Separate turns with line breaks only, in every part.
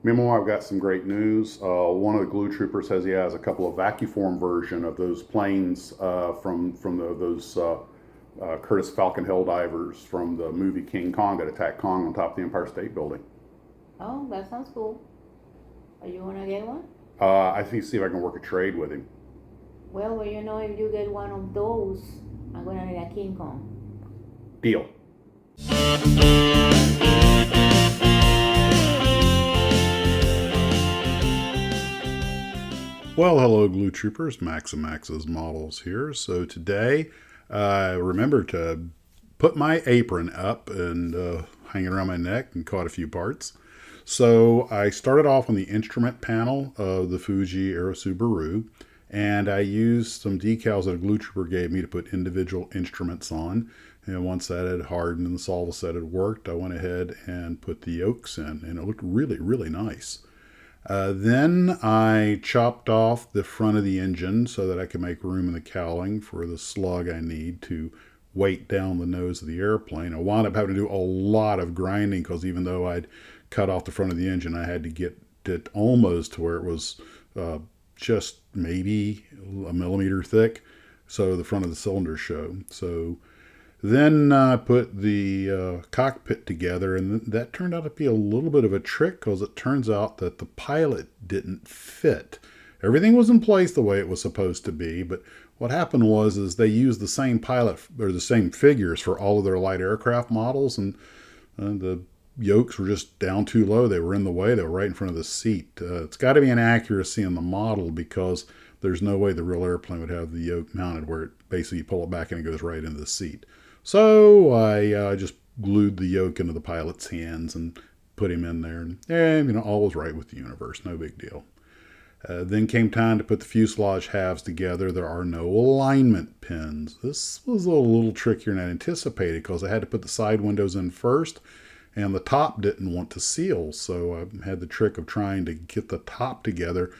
Meanwhile, I've got some great news. One of the glue troopers says he has a couple of vacuform version of those planes from those Curtiss Falcon Helldivers from the movie King Kong that attacked Kong on top of the Empire State Building.
Oh, that sounds cool. Are you gonna get one?
I think see if I can work a trade with him.
Well, if you get one of those, I'm gonna need a King Kong.
Deal. Well, hello, Glue Troopers. Max and Max's Models here. So today, I remembered to put my apron up and hang it around my neck and caught a few parts. So I started off on the instrument panel of the Fuji Aero Subaru, and I used some decals that a glue trooper gave me to put individual instruments on. And once that had hardened and the solver set had worked, I went ahead and put the yokes in, and it looked really, really nice. Then I chopped off the front of the engine so that I could make room in the cowling for the slug I need to weight down the nose of the airplane. I wound up having to do a lot of grinding because even though I'd cut off the front of the engine, I had to get it almost to where it was just maybe a millimeter thick, so the front of the cylinder showed. So then I put the cockpit together, and that turned out to be a little bit of a trick because it turns out that the pilot didn't fit. Everything was in place the way it was supposed to be, but what happened was is they used the same pilot or the same figures for all of their light aircraft models, and the yokes were just down too low. They were in the way. They were right in front of the seat. It's got to be an accuracy in the model because there's no way the real airplane would have the yoke mounted where it basically you pull it back and it goes right into the seat. So I just glued the yoke into the pilot's hands and put him in there, and all was right with the universe. No big deal. Then came time to put the fuselage halves together. There are no alignment pins. This was a little trickier than I anticipated because I had to put the side windows in first, and the top didn't want to seal. So I had the trick of trying to get the top together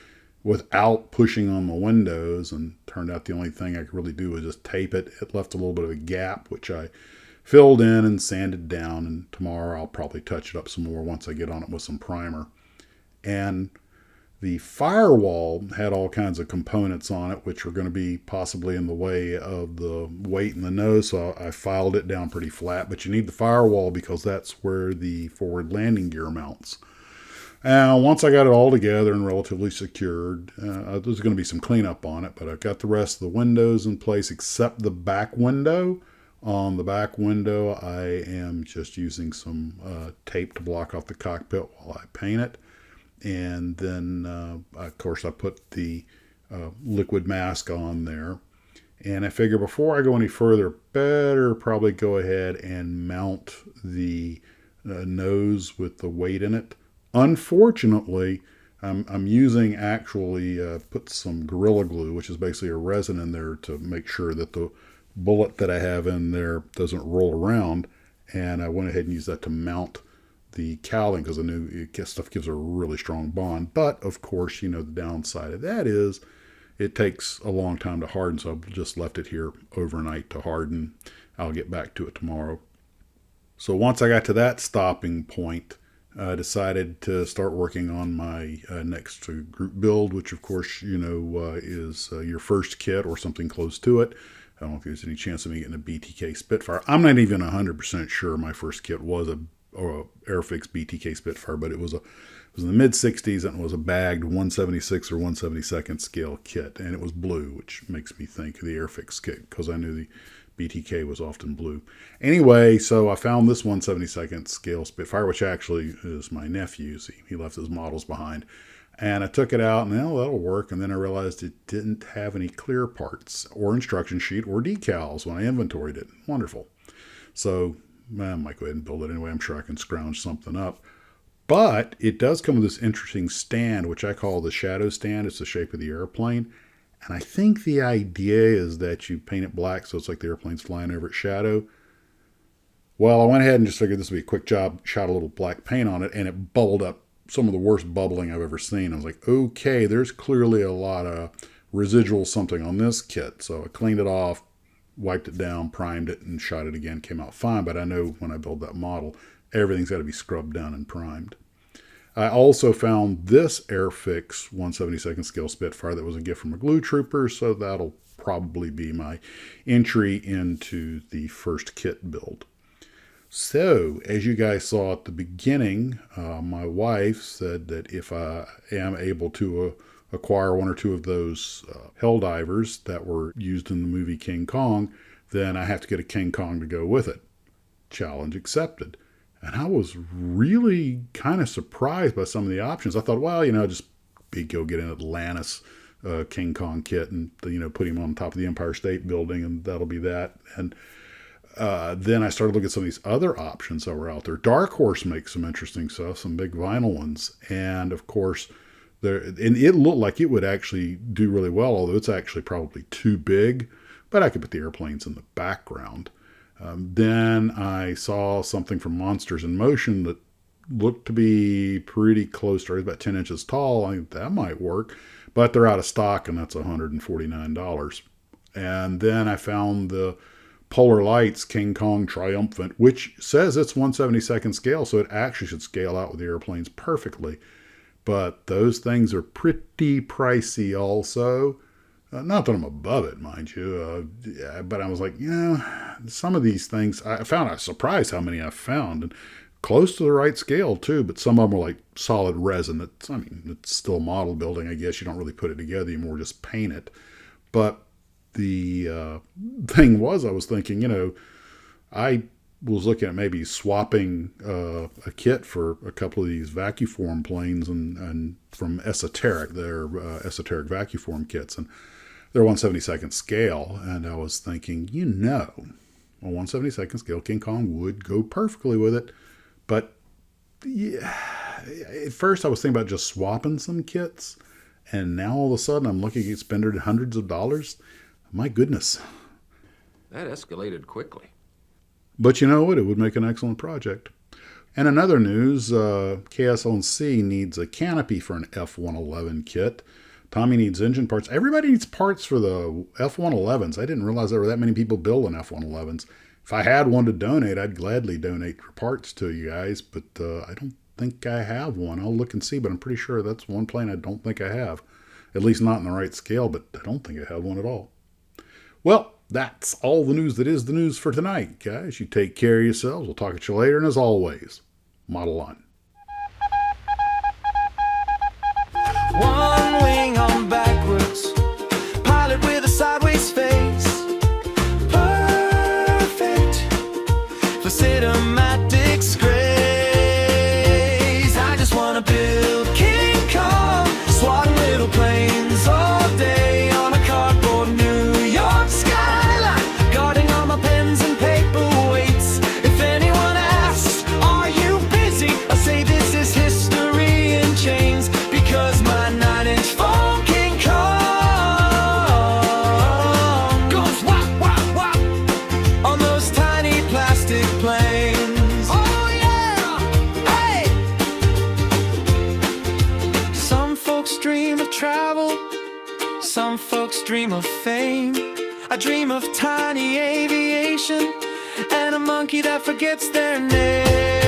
without pushing on the windows, and turned out the only thing I could really do was just tape it. It left a little bit of a gap, which I filled in and sanded down, and tomorrow I'll probably touch it up some more once I get on it with some primer. And the firewall had all kinds of components on it, which were going to be possibly in the way of the weight in the nose, so I filed it down pretty flat. But you need the firewall because that's where the forward landing gear mounts. Once I got it all together and relatively secured, there's going to be some cleanup on it, but I've got the rest of the windows in place except the back window. On the back window, I am just using some tape to block off the cockpit while I paint it. And then, of course, I put the liquid mask on there. And I figure before I go any further, better probably go ahead and mount the nose with the weight in it. Unfortunately, I'm using actually put some Gorilla Glue, which is basically a resin in there to make sure that the bullet that I have in there doesn't roll around. And I went ahead and used that to mount the cowling because I knew stuff gives a really strong bond. But of course, the downside of that is it takes a long time to harden. So I've just left it here overnight to harden. I'll get back to it tomorrow. So once I got to that stopping point, I decided to start working on my next group build, which of course, is your first kit or something close to it. I don't know if there's any chance of me getting a BTK Spitfire. I'm not even 100% sure my first kit was a Airfix BTK Spitfire, but it was in the mid 60s and it was a bagged 176 or 172nd scale kit, and it was blue, which makes me think of the Airfix kit because I knew the BTK was often blue. Anyway, so I found this 172nd scale Spitfire, which actually is my nephew's. He left his models behind. And I took it out, and that'll work. And then I realized it didn't have any clear parts or instruction sheet or decals when I inventoried it. Wonderful. So I might go ahead and build it anyway. I'm sure I can scrounge something up. But it does come with this interesting stand, which I call the shadow stand. It's the shape of the airplane. And I think the idea is that you paint it black so it's like the airplane's flying over its shadow. Well, I went ahead and just figured this would be a quick job, shot a little black paint on it, and it bubbled up some of the worst bubbling I've ever seen. I was like, okay, there's clearly a lot of residual something on this kit. So I cleaned it off, wiped it down, primed it, and shot it again. Came out fine, but I know when I build that model, everything's got to be scrubbed down and primed. I also found this Airfix 1/72nd scale Spitfire that was a gift from a glue trooper, so that'll probably be my entry into the first kit build. So, as you guys saw at the beginning, my wife said that if I am able to acquire one or two of those Helldivers that were used in the movie King Kong, then I have to get a King Kong to go with it. Challenge accepted. And I was really kind of surprised by some of the options. I thought, well, just go get an Atlantis King Kong kit and, put him on top of the Empire State Building, and that'll be that. And then I started looking at some of these other options that were out there. Dark Horse makes some interesting stuff, some big vinyl ones. And, of course, and it looked like it would actually do really well, although it's actually probably too big. But I could put the airplanes in the background. Then I saw something from Monsters in Motion that looked to be pretty close to it, about 10 inches tall. I think that might work, but they're out of stock, and that's $149. And then I found the Polar Lights King Kong Triumphant, which says it's 1/72nd scale, so it actually should scale out with the airplanes perfectly. But those things are pretty pricey also. Not that I'm above it, mind you, but I was like, some of these things, I found, I was surprised how many I found, and close to the right scale too, but some of them were like solid resin. It's still model building, I guess. You don't really put it together, you more just paint it. But the thing was, I was thinking, I was looking at maybe swapping a kit for a couple of these vacuform planes and from Esoteric, their Esoteric vacuform kits, and they're 1/72nd scale, and I was thinking, a 1/72nd scale King Kong would go perfectly with it. But yeah, at first I was thinking about just swapping some kits, and now all of a sudden I'm looking at spending hundreds of dollars. My goodness.
That escalated quickly.
But you know what? It would make an excellent project. And in other news, KSLC needs a canopy for an F-111 kit. Tommy needs engine parts. Everybody needs parts for the F-111s. I didn't realize there were that many people building F-111s. If I had one to donate, I'd gladly donate parts to you guys, but I don't think I have one. I'll look and see, but I'm pretty sure that's one plane I don't think I have. At least not in the right scale, but I don't think I have one at all. Well, that's all the news that is the news for tonight, guys. You take care of yourselves. We'll talk to you later, and as always, model on.
One wing on backwards, pilot with a sideways face. Perfect for cinematic grace. I just wanna build King Kong, swatting little planes all day on a cardboard New York skyline, guarding all my pens and paperweights. If anyone asks, are you busy? I say this is history in chains, because my 9-inch foam King Kong goes wop, wop, wop on those tiny plastic planes. Oh yeah, hey! Some folks dream of travel, some folks dream of fame. I dream of tiny aviation and a monkey that forgets their name.